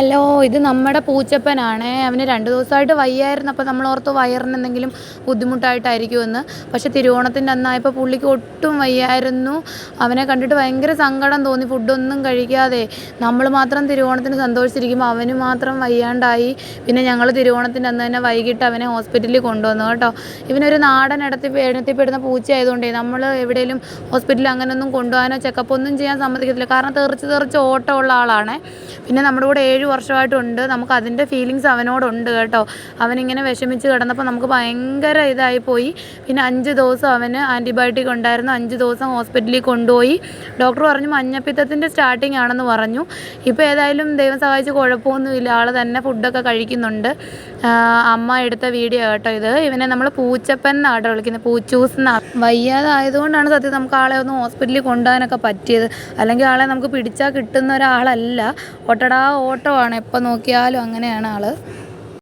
Hello, ഇത് നമ്മുടെ പൂച്ചപ്പനാണേ. അവന് 2 ദിവസമായിട്ട് വയ്യായിരുന്നു. അപ്പോൾ നമ്മളോർത്തു വയറിന് എന്തെങ്കിലും ബുദ്ധിമുട്ടായിട്ടായിരിക്കുമെന്ന്. പക്ഷേ തിരുവോണത്തിൻ്റെ അന്നായപ്പോൾ പുള്ളിക്ക് ഒട്ടും വയ്യായിരുന്നു. അവനെ കണ്ടിട്ട് ഭയങ്കര സങ്കടം തോന്നി. ഫുഡൊന്നും കഴിക്കാതെ നമ്മൾ മാത്രം തിരുവോണത്തിന് സന്തോഷിച്ചിരിക്കുമ്പോൾ അവന് മാത്രം വയ്യാണ്ടായി. പിന്നെ ഞങ്ങൾ തിരുവോണത്തിൻ്റെ അന്ന് തന്നെ വൈകിട്ട് അവനെ ഹോസ്പിറ്റലിൽ കൊണ്ടുവന്നു കേട്ടോ. ഇവനൊരു നാടൻ ഇനത്തിൽപ്പെടുന്ന പൂച്ചയായതുകൊണ്ടേ നമ്മൾ എവിടെയെങ്കിലും ഹോസ്പിറ്റലിൽ അങ്ങനെയൊന്നും കൊണ്ടുപോകാനോ ചെക്കപ്പ് ഒന്നും ചെയ്യാൻ സമ്മതിക്കത്തില്ല. കാരണം തെറിച്ച് ഓട്ടമുള്ള ആളാണേ. പിന്നെ നമ്മുടെ കൂടെ 7 വർഷമായിട്ടുണ്ട്. നമുക്ക് അതിൻ്റെ ഫീലിങ്സ് അവനോടുണ്ട് കേട്ടോ. അവനിങ്ങനെ വിഷമിച്ച് കിടന്നപ്പോൾ നമുക്ക് ഭയങ്കര ഇതായിപ്പോയി. പിന്നെ 5 ദിവസം അവന് ആൻറ്റിബയോട്ടിക് ഉണ്ടായിരുന്നു. 5 ദിവസം ഹോസ്പിറ്റലിൽ കൊണ്ടുപോയി. ഡോക്ടർ പറഞ്ഞു മഞ്ഞപ്പിത്തത്തിൻ്റെ സ്റ്റാർട്ടിങ് ആണെന്ന് പറഞ്ഞു. ഇപ്പോൾ ഏതായാലും ദൈവം സഹായിച്ച് കുഴപ്പമൊന്നുമില്ല. ആൾ തന്നെ ഫുഡൊക്കെ കഴിക്കുന്നുണ്ട്. അമ്മ എടുത്ത വീഡിയോ കേട്ടോ ഇത്. ഇവനെ നമ്മൾ പൂച്ചപ്പൻ എന്നാണ് വിളിക്കുന്നത്, പൂച്ചൂസ് എന്നാണ്. വയ്യാതായതുകൊണ്ടാണ് സത്യം നമുക്ക് ആളെ ഒന്ന് ഹോസ്പിറ്റലിൽ കൊണ്ടുപോകാനൊക്കെ പറ്റിയത്. അല്ലെങ്കിൽ ആളെ നമുക്ക് പിടിച്ചാൽ കിട്ടുന്ന ഒരാളല്ല. ഓട്ടടാ ഓട്ടമാണ്, എപ്പോൾ നോക്കിയാലും അങ്ങനെയാണ് ആൾ.